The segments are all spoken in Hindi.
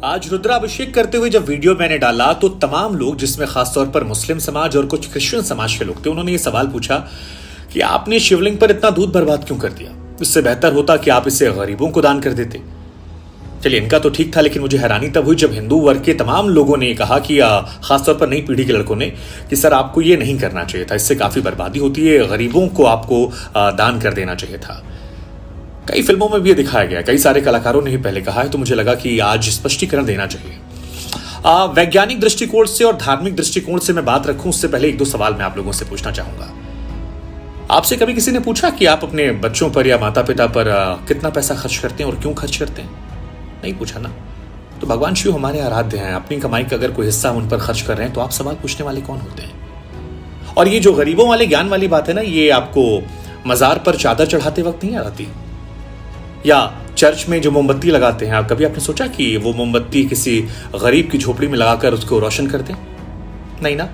आज रुद्राभिषेक करते हुए जब वीडियो मैंने डाला तो तमाम लोग, जिसमें खासतौर पर मुस्लिम समाज और कुछ क्रिश्चियन समाज के लोग थे, उन्होंने ये सवाल पूछा कि आपने शिवलिंग पर इतना दूध बर्बाद क्यों कर दिया। इससे बेहतर होता कि आप इसे गरीबों को दान कर देते। चलिए, इनका तो ठीक था, लेकिन मुझे हैरानी तब हुई जब हिंदू वर्ग के तमाम लोगों ने कहा कि खासतौर पर नई पीढ़ी के लड़कों ने कि सर आपको ये नहीं करना चाहिए था, इससे काफी बर्बादी होती है, गरीबों को आपको दान कर देना चाहिए था। कई फिल्मों में भी ये दिखाया गया, कई सारे कलाकारों ने ही पहले कहा है, तो मुझे लगा कि आज स्पष्टीकरण देना चाहिए। वैज्ञानिक दृष्टिकोण से और धार्मिक दृष्टिकोण से मैं बात रखूं उससे पहले एक दो सवाल मैं आप लोगों से पूछना चाहूंगा। आपसे कभी किसी ने पूछा कि आप अपने बच्चों पर या माता पिता पर कितना पैसा खर्च करते हैं और क्यों खर्च करते हैं? नहीं पूछा ना। तो भगवान शिव हमारे आराध्य हैं, अपनी कमाई का अगर कोई हिस्सा उन पर खर्च कर रहे हैं तो आप सवाल पूछने वाले कौन होते हैं? और ये जो गरीबों वाले ज्ञान वाली बात है ना, ये आपको मजार पर चादर चढ़ाते वक्त नहीं आती, या चर्च में जो मोमबत्ती लगाते हैं, आप कभी आपने सोचा कि वो मोमबत्ती किसी गरीब की झोपड़ी में लगाकर उसको रोशन कर दें? नहीं ना।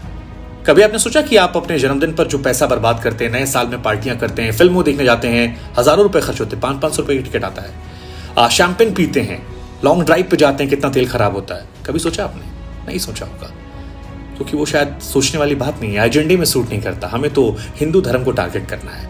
कभी आपने सोचा कि आप अपने जन्मदिन पर जो पैसा बर्बाद करते हैं, नए साल में पार्टियां करते हैं, फिल्मों देखने जाते हैं, हजारों रुपए खर्च होते हैं, 500-500 रुपए की टिकट आता है, शैंपेन पीते हैं, लॉन्ग ड्राइव पे जाते हैं, कितना तेल खराब होता है? कभी सोचा आपने? नहीं सोचा होगा, क्योंकि वो शायद सोचने वाली बात नहीं है, एजेंडे में सूट नहीं करता। हमें तो हिंदू धर्म को टारगेट करना है।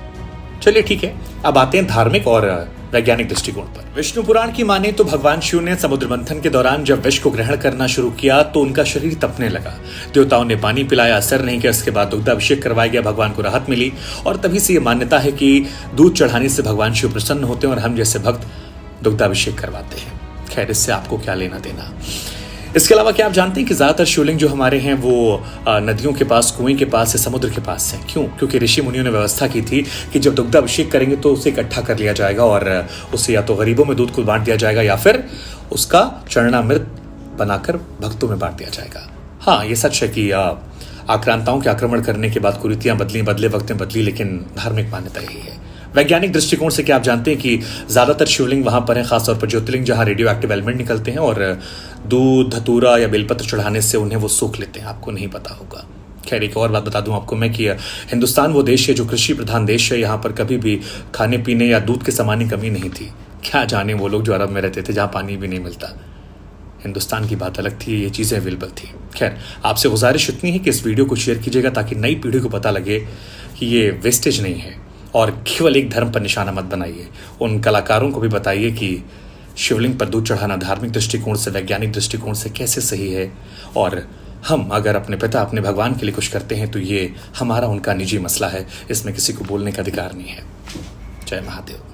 चलिए ठीक है, अब आते हैं धार्मिक और वैज्ञानिक दृष्टिकोण पर। विष्णु पुराण की माने तो भगवान शिव ने समुद्र मंथन के दौरान जब विष को ग्रहण करना शुरू किया तो उनका शरीर तपने लगा। देवताओं ने पानी पिलाया, असर नहीं किया। इसके बाद दुग्धाभिषेक करवाया गया, भगवान को राहत मिली, और तभी से ये मान्यता है कि दूध चढ़ाने से भगवान शिव प्रसन्न होते हैं और हम जैसे भक्त दुग्धाभिषेक करवाते हैं। खैर, इससे आपको क्या लेना देना। इसके अलावा क्या आप जानते हैं कि ज्यादातर शिवलिंग जो हमारे हैं वो नदियों के पास, कुएं के पास या समुद्र के पास हैं? क्यों? क्योंकि ऋषि मुनियों ने व्यवस्था की थी कि जब दुग्धाभिषेक करेंगे तो उसे इकट्ठा कर लिया जाएगा और उसे या तो गरीबों में दूध को बांट दिया जाएगा या फिर उसका चरणामृत बनाकर भक्तों में बांट दिया जाएगा। हाँ, ये सच है कि आक्रांताओं के आक्रमण करने के बाद कुरीतियां बदले वक्त में बदली, लेकिन धार्मिक मान्यता यही है। वैज्ञानिक दृष्टिकोण से क्या आप जानते हैं कि ज्यादातर शिवलिंग वहां पर हैं, खासतौर पर ज्योतिर्लिंग, जहां रेडियो एक्टिव एलिमेंट निकलते हैं और दूध, धतूरा या बेलपत्र चढ़ाने से उन्हें वो सूख लेते हैं। आपको नहीं पता होगा। खैर, एक और बात बता दूं आपको मैं कि हिंदुस्तान वो देश है जो कृषि प्रधान देश है। यहाँ पर कभी भी खाने पीने या दूध के सामान की कमी नहीं थी। क्या जाने वो लोग जो अरब में रहते थे, जहाँ पानी भी नहीं मिलता। हिंदुस्तान की बात अलग थी, ये चीज़ें अवेलेबल थी। खैर, आपसे गुजारिश इतनी है कि इस वीडियो को शेयर कीजिएगा ताकि नई पीढ़ी को पता लगे कि ये वेस्टेज नहीं है और केवल एक धर्म पर निशाना मत बनाइए। उन कलाकारों को भी बताइए कि शिवलिंग पर दूध चढ़ाना धार्मिक दृष्टिकोण से, वैज्ञानिक दृष्टिकोण से कैसे सही है, और हम अगर अपने पिता, अपने भगवान के लिए कुछ करते हैं तो ये हमारा उनका निजी मसला है, इसमें किसी को बोलने का अधिकार नहीं है। जय महादेव।